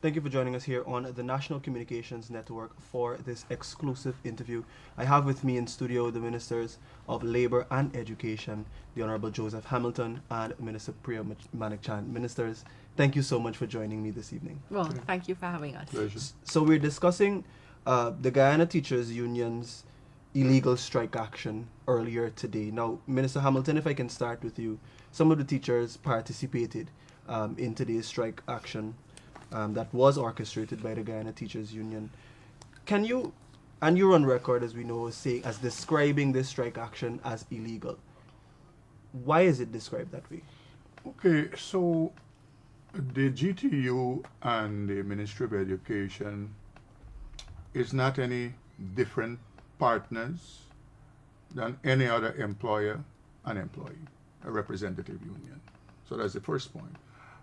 Thank you for joining us here on the National Communications Network for this exclusive interview. I have with me in studio the Ministers of Labour and Education, the Honourable Joseph Hamilton and Minister Priya Manikchand. Ministers, thank you so much for joining me this evening. Well, thank you for having us. Pleasure. So we're discussing the Guyana Teachers Union's illegal strike action earlier today. Now, Minister Hamilton, if I can start with you, some of the teachers participated in today's strike action that was orchestrated by the Guyana Teachers Union. Can you, and you're on record as we know, as describing this strike action as illegal. Why is it described that way? Okay, so the GTU and the Ministry of Education is not any different partners than any other employer and employee, a representative union. So that's the first point.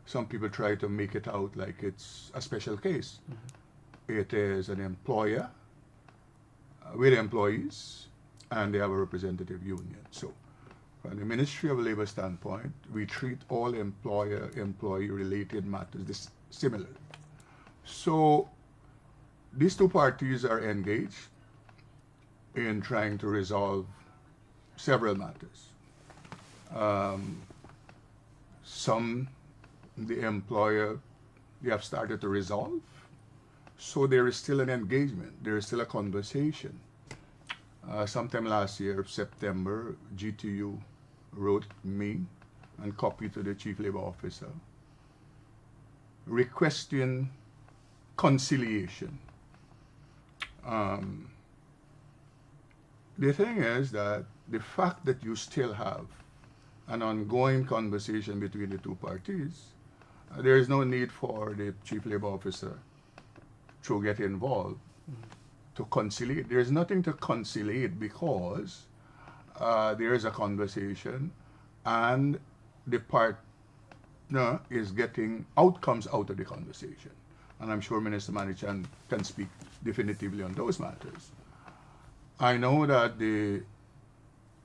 Some people try to make it out like it's a special case. Mm-hmm. It is an employer with employees, and they have a representative union. So from the Ministry of Labour standpoint, we treat all employer-employee related matters similarly. So these two parties are engaged in trying to resolve several matters. Some the employer, they have started to resolve. So there is still an engagement, there is still a conversation. Sometime last year, September, GTU wrote me and copied to the Chief Labor Officer requesting conciliation. The thing is that the fact that you still have an ongoing conversation between the two parties, there is no need for the Chief Labor Officer to get involved to conciliate. There is nothing to conciliate because there is a conversation and the partner is getting outcomes out of the conversation. And I'm sure Minister Manichan can speak definitively on those matters. I know that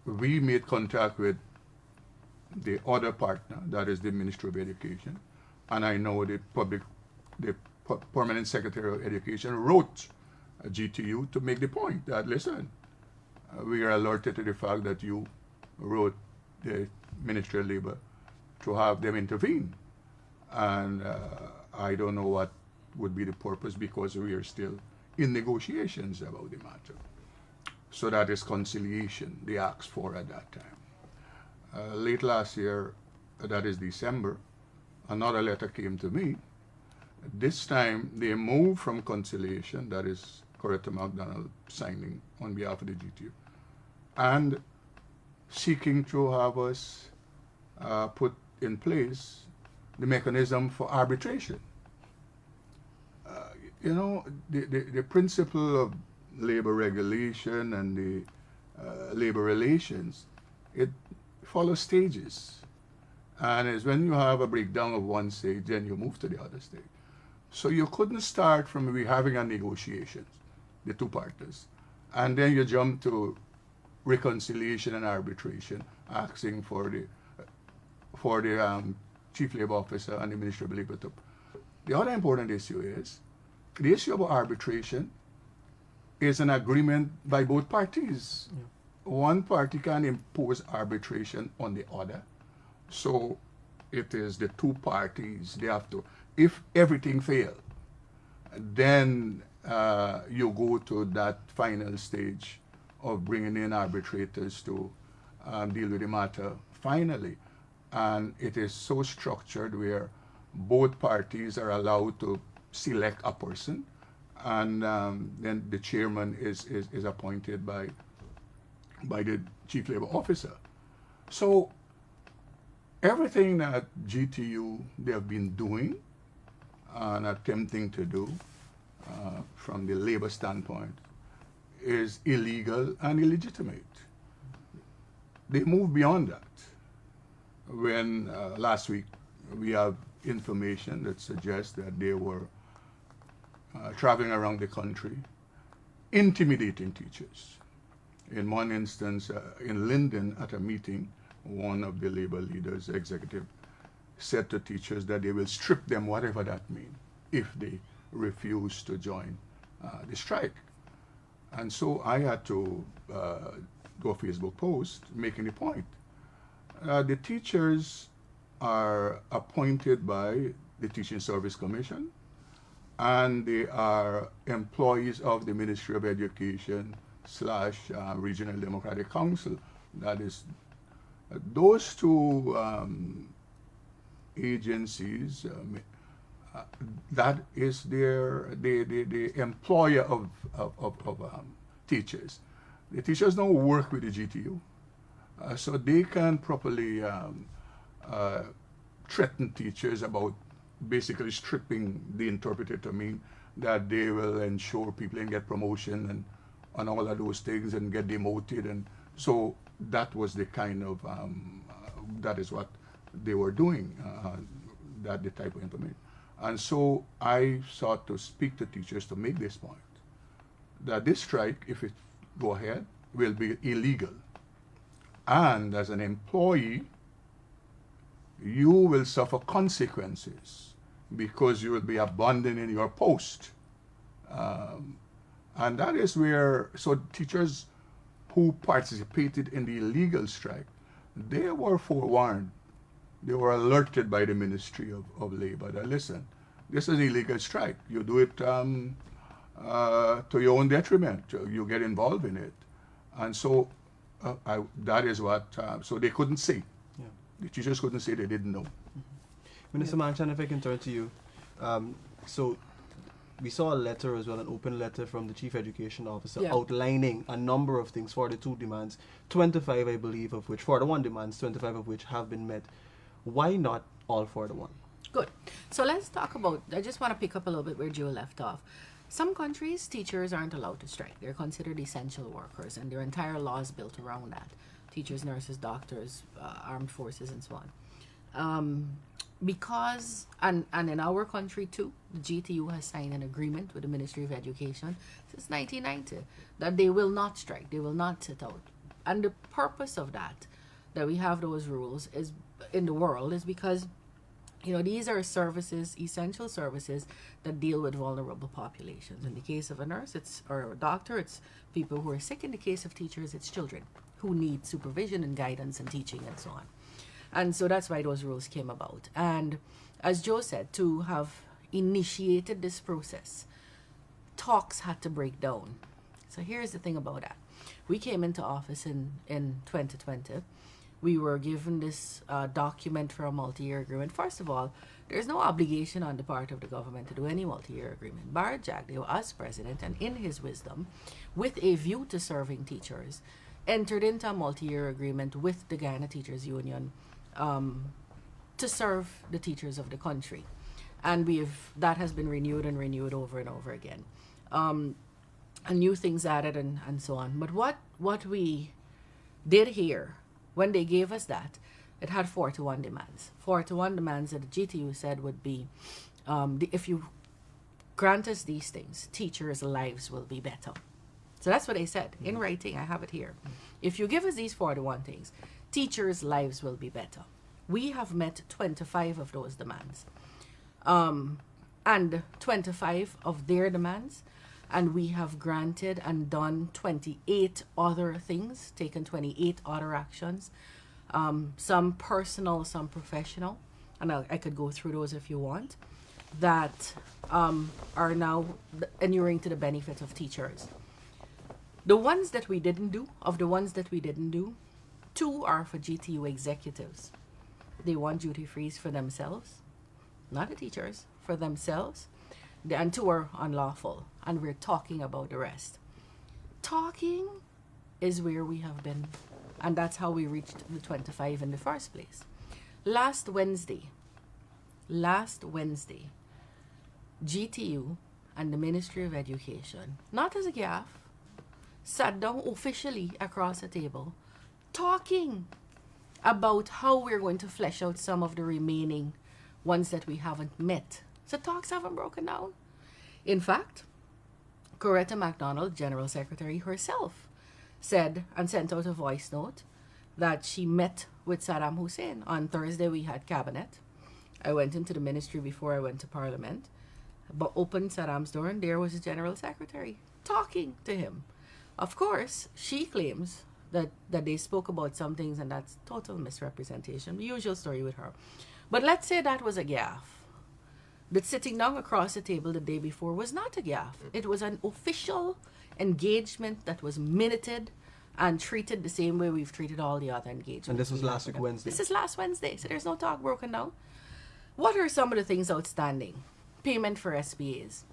we made contact with the other partner, that is the Ministry of Education, and I know the Permanent Secretary of Education wrote GTU to make the point that, listen, we are alerted to the fact that you wrote the Ministry of Labour to have them intervene. And I don't know what would be the purpose because we are still in negotiations about the matter. So that is conciliation they asked for at that time. Late last year, that is December, another letter came to me. This time they moved from conciliation, that is Coretta MacDonald signing on behalf of the GTU, and seeking to have us put in place the mechanism for arbitration. The principle of labor regulation and the labor relations, it follows stages. And it's when you have a breakdown of one stage, then you move to the other stage. So you couldn't start from we having a negotiation, the two partners, and then you jump to reconciliation and arbitration, asking for the Chief Labor Officer and the Ministry of Labor to. The other important issue is the issue of arbitration is an agreement by both parties. Yeah. One party can impose arbitration on the other. So it is the two parties, they have to, if everything fails, then you go to that final stage of bringing in arbitrators to deal with the matter finally. And it is so structured where both parties are allowed to select a person, and then the chairman is appointed by the Chief Labor Officer. So everything that GTU they have been doing and attempting to do from the labor standpoint is illegal and illegitimate. They move beyond that. When last week we have information that suggests that they were traveling around the country, intimidating teachers. In one instance, in Linden, at a meeting, one of the labor leaders, executive, said to teachers that they will strip them, whatever that means, if they refuse to join the strike. And so I had to do a Facebook post making the point. The teachers are appointed by the Teaching Service Commission, and they are employees of the Ministry of Education / Regional Democratic Council. That is, those two agencies, that is the employer of teachers. The teachers don't work with the GTU, so they can properly threaten teachers about basically stripping the interpreter to mean that they will ensure people can get promotion and all of those things and get demoted. And so that was the kind of, that is what they were doing, that the type of information. And so I sought to speak to teachers to make this point, that this strike, if it go ahead, will be illegal. And as an employee, you will suffer consequences because you will be abandoning your post. And that is where, so teachers who participated in the illegal strike, they were forewarned. They were alerted by the Ministry of Labor that, listen, this is an illegal strike. You do it to your own detriment. You get involved in it. And so that is what, so they couldn't say. Yeah. The teachers couldn't say they didn't know. Minister Manikchand, if I can turn to you. So we saw a letter as well, an open letter from the Chief Education Officer outlining a number of things for the two demands, 25 I believe of which, for the one demands, 25 of which have been met. Why not all for the one? Good. So let's talk about, I just want to pick up a little bit where Joe left off. Some countries, teachers aren't allowed to strike. They're considered essential workers, and their entire law is built around that. Teachers, nurses, doctors, armed forces, and so on. Because, and in our country too, the GTU has signed an agreement with the Ministry of Education since 1990 that they will not strike, they will not sit out. And the purpose of that we have those rules is in the world is because, you know, these are services, essential services that deal with vulnerable populations. In the case of a nurse, or a doctor, it's people who are sick. In the case of teachers, it's children who need supervision and guidance and teaching and so on. And so that's why those rules came about. And as Joe said, to have initiated this process, talks had to break down. So here's the thing about that. We came into office in 2020. We were given this document for a multi-year agreement. First of all, there's no obligation on the part of the government to do any multi-year agreement. Bharat Jagdeo, as president, and in his wisdom, with a view to serving teachers, entered into a multi-year agreement with the Guyana Teachers Union to serve the teachers of the country. And that has been renewed and renewed over and over again. And new things added and so on. But what we did here, when they gave us that, it had 41 demands. 41 demands that the GTU said would be, if you grant us these things, teachers' lives will be better. So that's what they said. In writing, I have it here. If you give us these 41 things, teachers' lives will be better. We have met 25 of those demands. And 25 of their demands, and we have granted and done 28 other things, taken 28 other actions, some personal, some professional, and I could go through those if you want, that are now inuring to the benefit of teachers. The ones that we didn't do, two are for GTU executives. They want duty frees for themselves, not the teachers, for themselves. And two are unlawful, and we're talking about the rest. Talking is where we have been, and that's how we reached the 25 in the first place. Last Wednesday, GTU and the Ministry of Education, not as a gaffe, sat down officially across a table, talking about how we're going to flesh out some of the remaining ones that we haven't met. So talks haven't broken down. In fact, Coretta MacDonald, General Secretary herself, said and sent out a voice note that she met with Saddam Hussein. On Thursday, we had cabinet. I went into the ministry before I went to Parliament, but opened Saddam's door, and there was the General Secretary talking to him. Of course, she claims that they spoke about some things, and that's total misrepresentation. The usual story with her. But let's say that was a gaffe. That sitting down across the table the day before was not a gaffe. It was an official engagement that was minuted and treated the same way we've treated all the other engagements. And this was last week Wednesday. This is last Wednesday, so there's no talk broken down. What are some of the things outstanding? Payment for SBAs.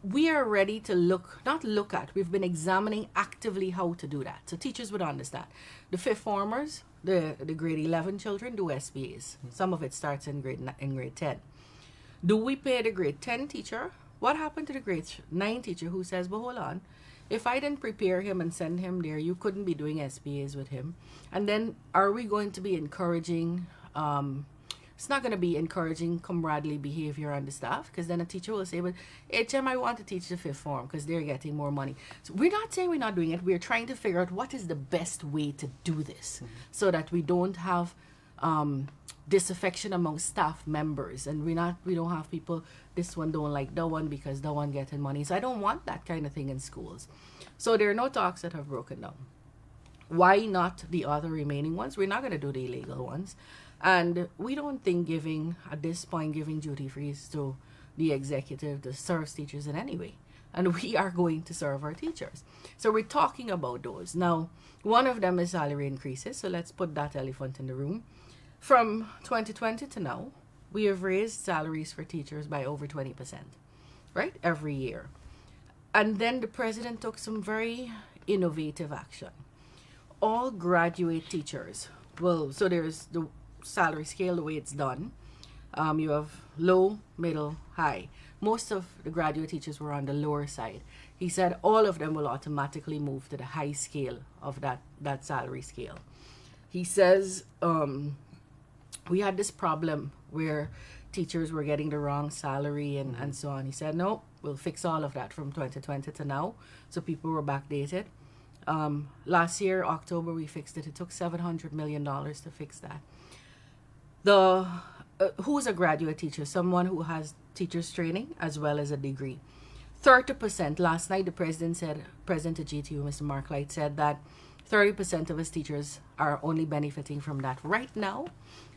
We are ready to we've been examining actively how to do that. So teachers would understand. The fifth formers, the grade 11 children do SBAs. Some of it starts in grade 10. Do we pay the grade 10 teacher? What happened to the grade 9 teacher who says, but hold on, if I didn't prepare him and send him there, you couldn't be doing SBAs with him? And then are we going to be encouraging it's not going to be encouraging camaraderie behavior on the staff, because then a teacher will say, but HM, I want to teach the fifth form because they're getting more money. So we're not saying we're not doing it. We're trying to figure out what is the best way to do this so that we don't have disaffection among staff members, and we don't have people, this one don't like that one because that one getting money. So I don't want that kind of thing in schools. So there are no talks that have broken down. Why not the other remaining ones? We're not going to do the illegal ones. And we don't think at this point, giving duty frees to the executive that serves teachers in any way. And we are going to serve our teachers. So we're talking about those. Now, one of them is salary increases. So let's put that elephant in the room. From 2020 to now, we have raised salaries for teachers by over 20%, right? Every year. And then the president took some very innovative action. All graduate teachers, so there's the salary scale, the way it's done. You have low, middle, high. Most of the graduate teachers were on the lower side. He said all of them will automatically move to the high scale of that salary scale. He says we had this problem where teachers were getting the wrong salary and so on. He said, no, we'll fix all of that from 2020 to now. So people were backdated. Last year, October, we fixed it. It took $700 million to fix that. Who's a graduate teacher? Someone who has teacher's training as well as a degree. 30%. Last night, the president of GTU, Mr. Mark Light, said that 30% of his teachers are only benefiting from that. Right now,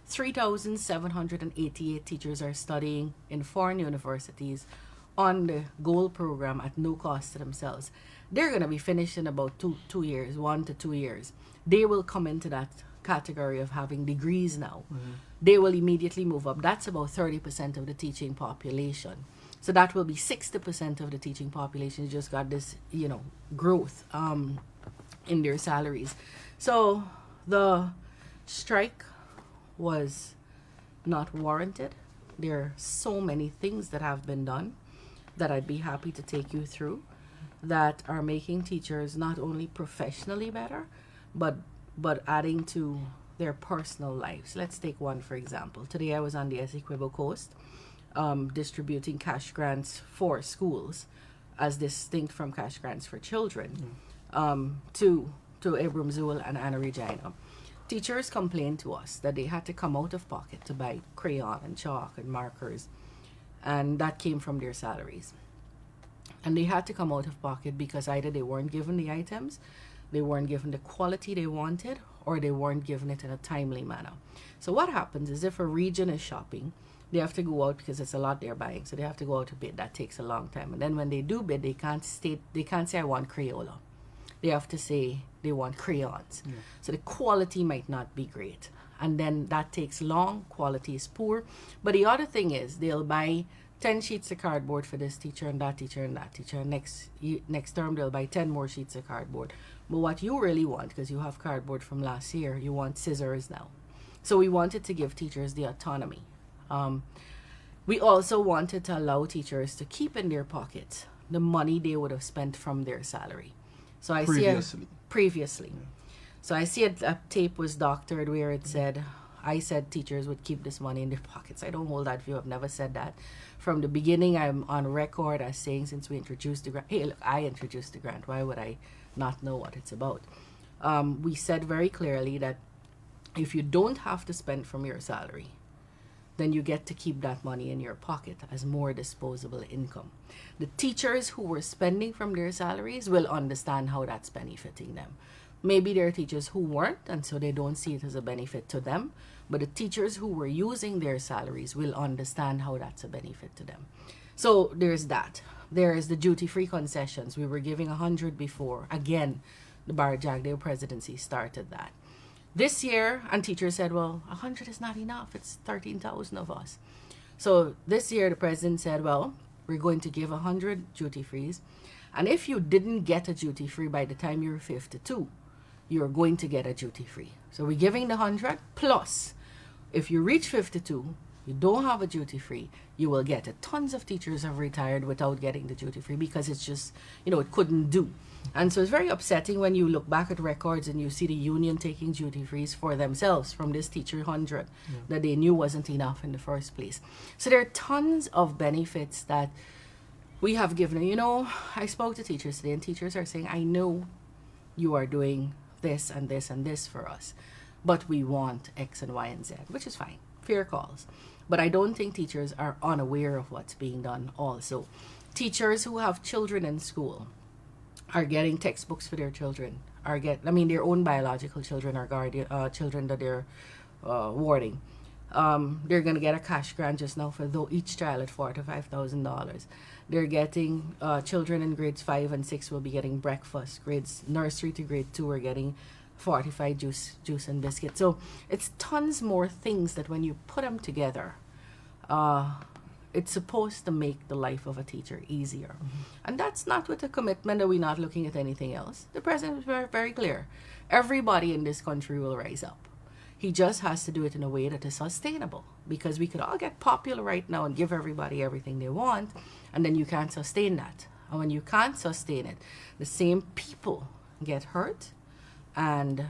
3,788 teachers are studying in foreign universities on the GOLD program at no cost to themselves. They're going to be finished in about 2 years, 1 to 2 years. They will come into that category of having degrees now. They will immediately move up. That's about 30% of the teaching population. So that will be 60% of the teaching population just got this, growth in their salaries. So the strike was not warranted. There are so many things that have been done that I'd be happy to take you through that are making teachers not only professionally better, but adding to their personal lives. Let's take one, for example. Today I was on the Essequibo Coast distributing cash grants for schools as distinct from cash grants for children to Abram Zool and Anna Regina. Teachers complained to us that they had to come out of pocket to buy crayon and chalk and markers, and that came from their salaries. And they had to come out of pocket because either they weren't given the items, they weren't given the quality they wanted, or they weren't given it in a timely manner. So what happens is if a region is shopping, they have to go out because it's a lot they're buying. So they have to go out to bid. That takes a long time. And then when they do bid, they can't say I want Crayola. They have to say they want crayons. Yeah. So the quality might not be great. And then that takes long, quality is poor. But the other thing is they'll buy 10 sheets of cardboard for this teacher and that teacher and that teacher. Next term, they'll buy 10 more sheets of cardboard. But what you really want, because you have cardboard from last year, you want scissors now. So we wanted to give teachers the autonomy. We also wanted to allow teachers to keep in their pockets the money they would have spent from their salary. So I previously. Yeah. So I see a tape was doctored where it said I said teachers would keep this money in their pockets. I don't hold that view. I've never said that. From the beginning, I'm on record as saying, since we introduced the grant, hey, look, I introduced the grant. Why would I not know what it's about? We said very clearly that if you don't have to spend from your salary, then you get to keep that money in your pocket as more disposable income. The teachers who were spending from their salaries will understand how that's benefiting them. Maybe there are teachers who weren't, and so they don't see it as a benefit to them. But the teachers who were using their salaries will understand how that's a benefit to them. So there's that. There is the duty-free concessions. We were giving 100 before. Again, the Barajagdeo presidency started that. This year, and teachers said, well, 100 is not enough. It's 13,000 of us. So this year, the president said, well, we're going to give 100 duty-frees. And if you didn't get a duty-free by the time you're 52, you're going to get a duty-free. So we're giving the 100 plus. If you reach 52, you don't have a duty-free, you will get it. Tons of teachers have retired without getting the duty-free because it's just, it couldn't do. And so it's very upsetting when you look back at records and you see the union taking duty-frees for themselves from this teacher 100 that they knew wasn't enough in the first place. So there are tons of benefits that we have given. I spoke to teachers today, and teachers are saying, I know you are doing this and this and this for us, but we want X and Y and Z, which is fine. Fair calls. But I don't think teachers are unaware of what's being done also. Teachers who have children in school are getting textbooks for their children, their own biological children or guardian children that they're warding. They're going to get a cash grant just now for each child at $45,000. They're getting children in grades 5 and 6 will be getting breakfast. Grades nursery to grade 2 are getting fortified juice and biscuits. So it's tons more things that when you put them together, it's supposed to make the life of a teacher easier. And that's not with a commitment that we're not looking at anything else. The president was very, very clear. Everybody in this country will rise up. He just has to do it in a way that is sustainable, because we could all get popular right now and give everybody everything they want, and then you can't sustain that. And when you can't sustain it, the same people get hurt, and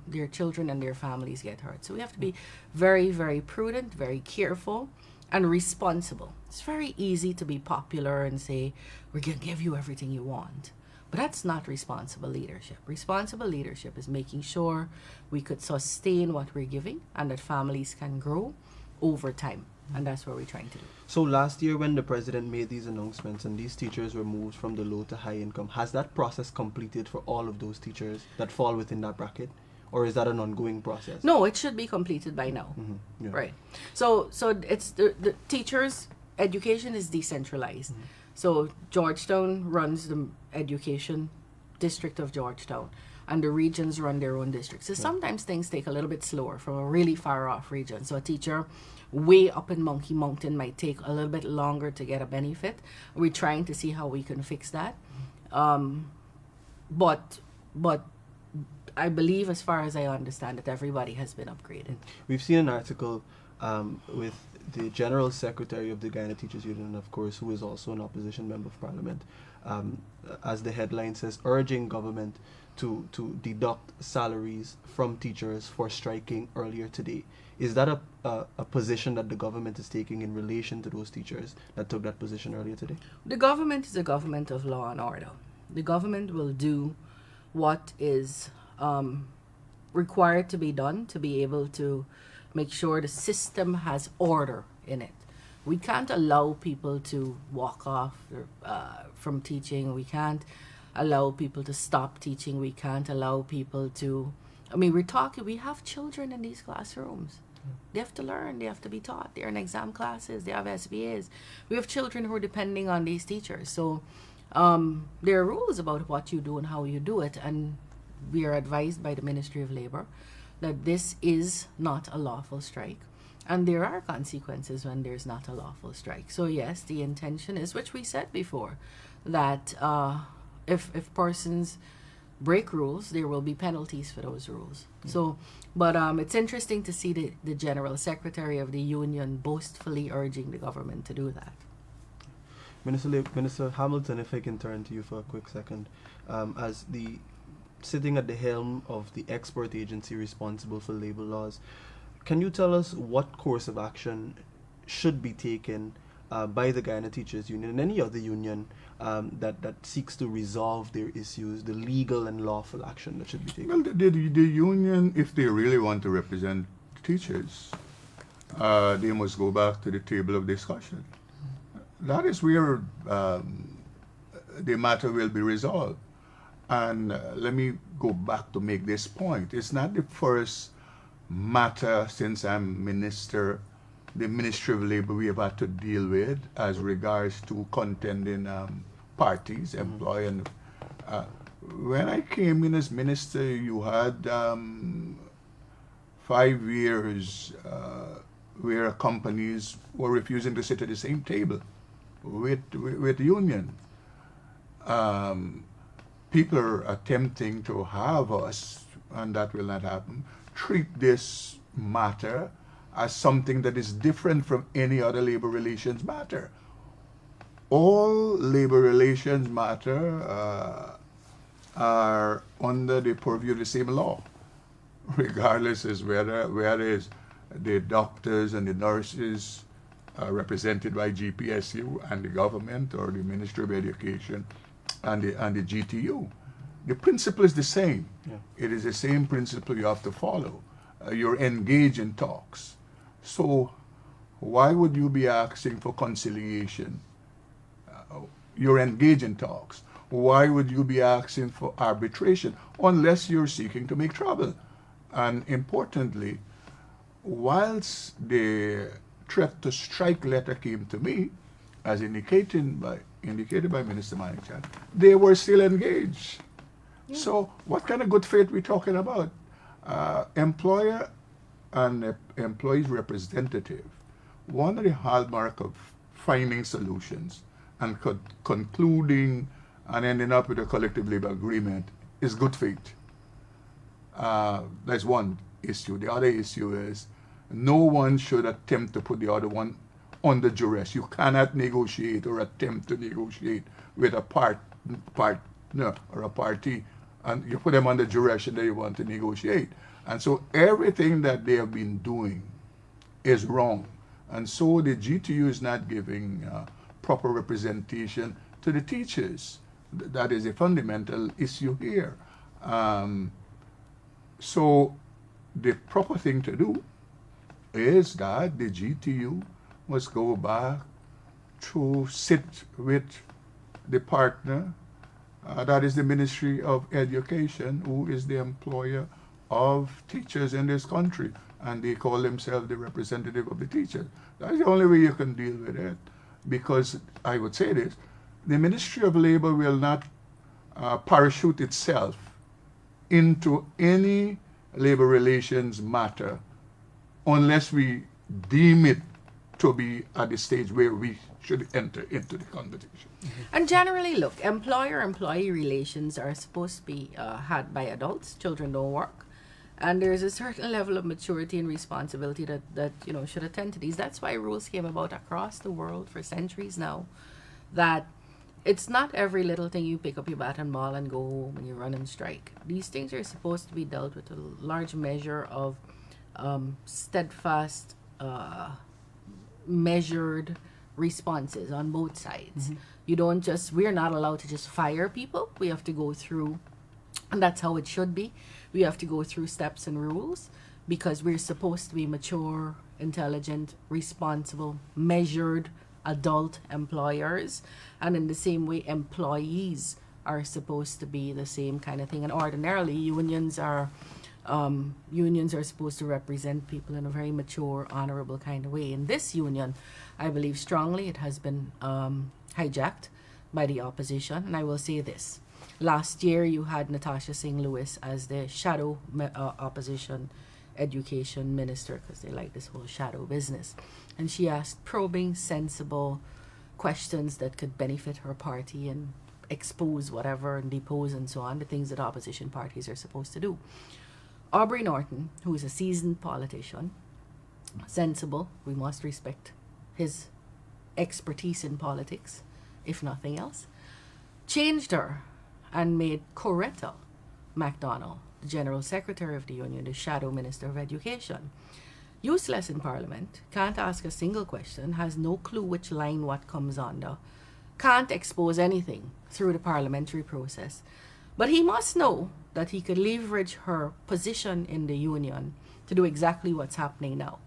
their children and their families get hurt. So we have to be very, very prudent, very careful, and responsible. It's very easy to be popular and say, we're going to give you everything you want. But that's not responsible leadership. Responsible leadership is making sure we could sustain what we're giving and that families can grow over time. And that's what we're trying to do. So last year when the president made these announcements and these teachers were moved from the low to high income, has that process completed for all of those teachers that fall within that bracket? Or is that an ongoing process? No, it should be completed by now. Yeah. Right. So it's the teachers' education is decentralized. So Georgetown runs the education district of Georgetown, and the regions run their own districts. So sometimes things take a little bit slower from a really far off region. So a teacher way up in Monkey Mountain might take a little bit longer to get a benefit. We're trying to see how we can fix that. But I believe, as far as I understand it, everybody has been upgraded. We've seen an article with the General Secretary of the Guyana Teachers Union, of course, who is also an opposition member of Parliament, as the headline says, urging government to deduct salaries from teachers for striking earlier today. Is that a position that the government is taking in relation to those teachers that took that position earlier today? The government is a government of law and order. The government will do what is required to be done to be able to make sure the system has order in it. We can't allow people to walk off from teaching. We can't allow people to stop teaching. We can't allow people to... we have children in these classrooms. They have to learn. They have to be taught. They're in exam classes. They have SBAs. We have children who are depending on these teachers. So there are rules about what you do and how you do it. And we are advised by the Ministry of Labor that this is not a lawful strike. And there are consequences when there's not a lawful strike. So yes, the intention is, which we said before, that if persons break rules, there will be penalties for those rules. So, but it's interesting to see the General Secretary of the Union boastfully urging the government to do that. Minister Hamilton, if I can turn to you for a quick second, as sitting at the helm of the expert agency responsible for labor laws, can you tell us what course of action should be taken by the Guyana Teachers Union and any other union that seeks to resolve their issues, the legal and lawful action that should be taken? Well, the union, if they really want to represent teachers, they must go back to the table of discussion. That is where the matter will be resolved. And let me go back to make this point. It's not the first matter since I'm minister, the Ministry of Labor, we have had to deal with as regards to contending parties, employer. And, when I came in as minister, you had 5 years where companies were refusing to sit at the same table with the union. People are attempting to have us, and that will not happen, treat this matter as something that is different from any other labor relations matter. All labor relations matter are under the purview of the same law, regardless as whether it's the doctors and the nurses represented by GPSU and the government, or the Ministry of Education and the GTU. The principle is the same. Yeah. It is the same principle you have to follow. You're engaged in talks. So why would you be asking for conciliation? You're engaged in talks. Why would you be asking for arbitration unless you're seeking to make trouble? And importantly, whilst the threat to strike letter came to me, as indicated by Minister Manikchand, they were still engaged. Yeah. So what kind of good faith we talking about? Employer and employees representative, one of the hallmark of finding solutions and concluding and ending up with a collective labor agreement is good faith. That's one issue. The other issue is no one should attempt to put the other one under duress. You cannot negotiate or attempt to negotiate with a partner or a party, and you put them under duress and they want to negotiate. And so everything that they have been doing is wrong. And so the GTU is not giving proper representation to the teachers. That is a fundamental issue here. So the proper thing to do is that the GTU must go back to sit with the partner, that is the Ministry of Education, who is the employer of teachers in this country, and they call themselves the representative of the teachers. That's the only way you can deal with it, because I would say this, the Ministry of Labor will not parachute itself into any labor relations matter unless we deem it to be at the stage where we should enter into the conversation. And generally, look, employer-employee relations are supposed to be had by adults. Children don't work. And there's a certain level of maturity and responsibility that should attend to these. That's why rules came about across the world for centuries now, that it's not every little thing you pick up your bat and ball and go home and you run and strike. These things are supposed to be dealt with a large measure of steadfast, measured responses on both sides. Mm-hmm. We're not allowed to just fire people. We have to go through, and that's how it should be. We have to go through steps and rules, because we're supposed to be mature, intelligent, responsible, measured adult employers. And in the same way, employees are supposed to be the same kind of thing. And ordinarily, unions are supposed to represent people in a very mature, honorable kind of way. In this union, I believe strongly it has been hijacked by the opposition. And I will say this. Last year, you had Natasha Singh Lewis as the shadow opposition education minister, because they like this whole shadow business. And she asked probing, sensible questions that could benefit her party and expose whatever and depose and so on, the things that opposition parties are supposed to do. Aubrey Norton, who is a seasoned politician, sensible, we must respect his expertise in politics, if nothing else, changed her and made Coretta MacDonald, the General Secretary of the Union, the Shadow Minister of Education. useless in Parliament, can't ask a single question, has no clue which line what comes under, can't expose anything through the parliamentary process. But he must know that he could leverage her position in the union to do exactly what's happening now.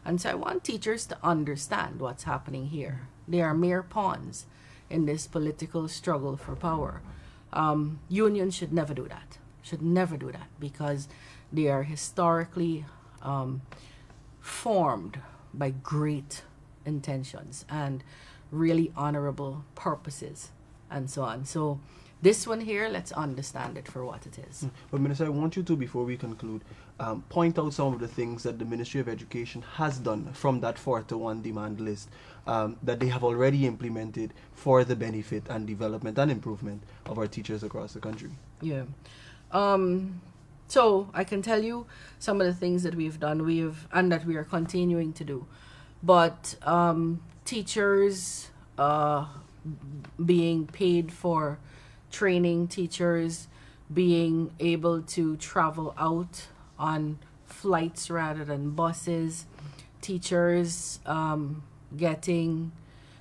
And so I want teachers to understand what's happening here. They are mere pawns in this political struggle for power. Unions should never do that. Should never do that, because they are historically formed by great intentions and really honorable purposes and so on. So this one here, let's understand it for what it is. But Minister, I want you to, before we conclude, point out some of the things that the Ministry of Education has done from that 4-to-1 demand list that they have already implemented for the benefit and development and improvement of our teachers across the country. Yeah. So I can tell you some of the things that we've done, and that we are continuing to do. But teachers being paid for training, teachers being able to travel out on flights rather than buses, teachers getting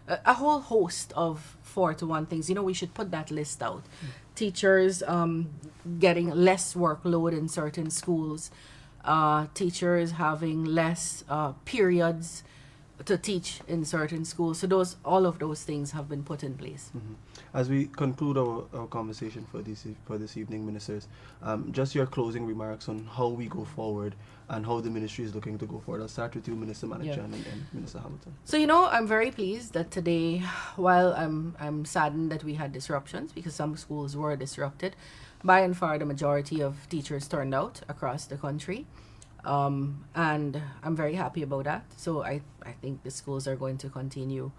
a whole host of 4-to-1 things. We should put that list out. Teachers getting less workload in certain schools, teachers having less periods to teach in certain schools. So all of those things have been put in place. Mm-hmm. As we conclude our conversation for this evening, ministers, just your closing remarks on how we go forward and how the ministry is looking to go forward. I'll start with you, Minister Manikchand, and Minister Hamilton. So I'm very pleased that today, while I'm saddened that we had disruptions because some schools were disrupted, by and far the majority of teachers turned out across the country. And I'm very happy about that. So I think the schools are going to continue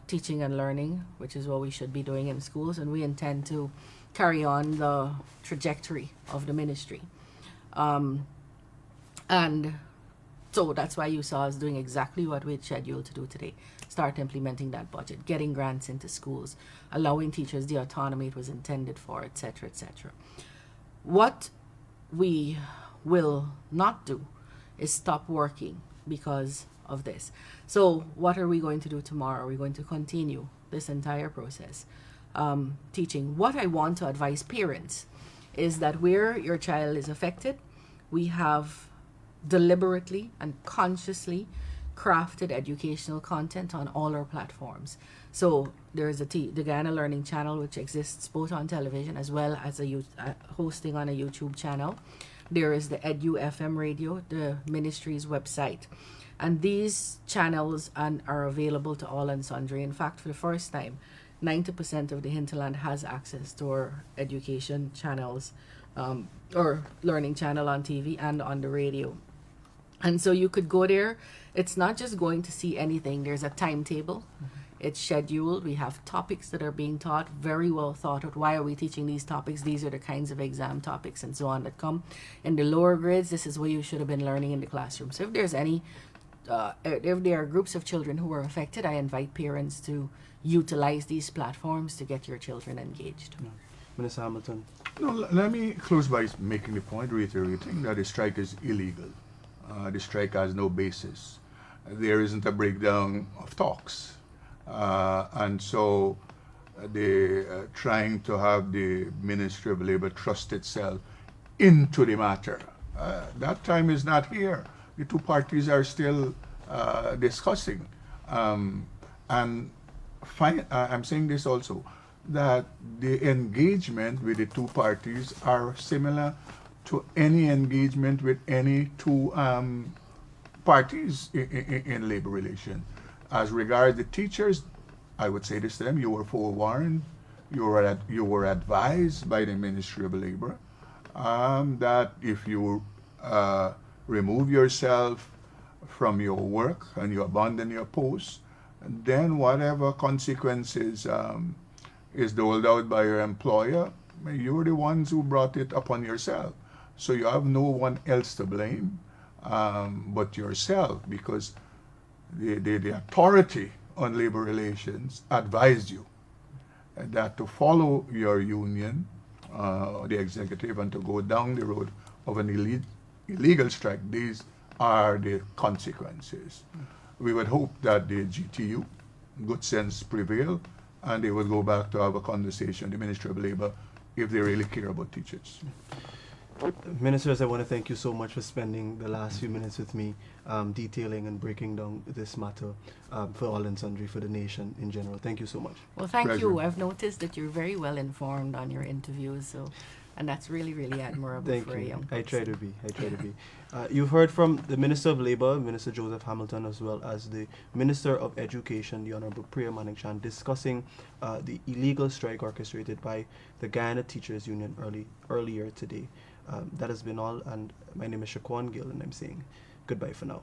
teaching and learning, which is what we should be doing in schools, and we intend to carry on the trajectory of the ministry. And so that's why you saw us doing exactly what we had scheduled to do today. Start implementing that budget, getting grants into schools, allowing teachers the autonomy it was intended for, etc., etc. What we will not do is stop working because of this. So what are we going to do tomorrow? We're going to continue this entire process teaching. What I want to advise parents is that where your child is affected, we have deliberately and consciously crafted educational content on all our platforms. So there is the Guyana Learning Channel, which exists both on television as well as hosting on a YouTube channel. There is the Edu FM radio, the ministry's website. And these channels are available to all and sundry. In fact, for the first time, 90% of the hinterland has access to our education channels or learning channel on TV and on the radio. And so you could go there. It's not just going to see anything. There's a timetable. It's scheduled. We have topics that are being taught, very well thought out. Why are we teaching these topics? These are the kinds of exam topics and so on that come. In the lower grades, this is what you should have been learning in the classroom. So if there's if there are groups of children who are affected, I invite parents to utilize these platforms to get your children engaged. Yeah. Minister Hamilton. No, let me close by making the point, reiterating that the strike is illegal. The strike has no basis. There isn't a breakdown of talks. And so they're trying to have the Ministry of Labor trust itself into the matter. That time is not here. The two parties are still discussing. And I'm saying this also, that the engagement with the two parties are similar to any engagement with any two parties in labor relations. As regards the teachers, I would say this to them: you were forewarned, you were advised by the Ministry of Labor that if you remove yourself from your work and you abandon your post, then whatever consequences is doled out by your employer, you're the ones who brought it upon yourself. So you have no one else to blame but yourself, because the authority on labor relations advised you that to follow your union, the executive, and to go down the road of an illegal strike. These are the consequences. We would hope that the GTU, good sense prevail, and they would go back to have a conversation, the Ministry of Labor, if they really care about teachers. Ministers, I want to thank you so much for spending the last few minutes with me, detailing and breaking down this matter for all and sundry, for the nation in general. Thank you so much. Well, thank Pleasure. you. I've noticed that you're very well informed on your interviews, so, and that's really, really admirable Thank for a you. young I try person. to be. I try to be. You've heard from the Minister of Labour, Minister Joseph Hamilton, as well as the Minister of Education, the Honourable Priya Manikchand, discussing the illegal strike orchestrated by the Guyana Teachers Union earlier today. That has been all, and my name is Shaquan Gill, and I'm saying goodbye for now.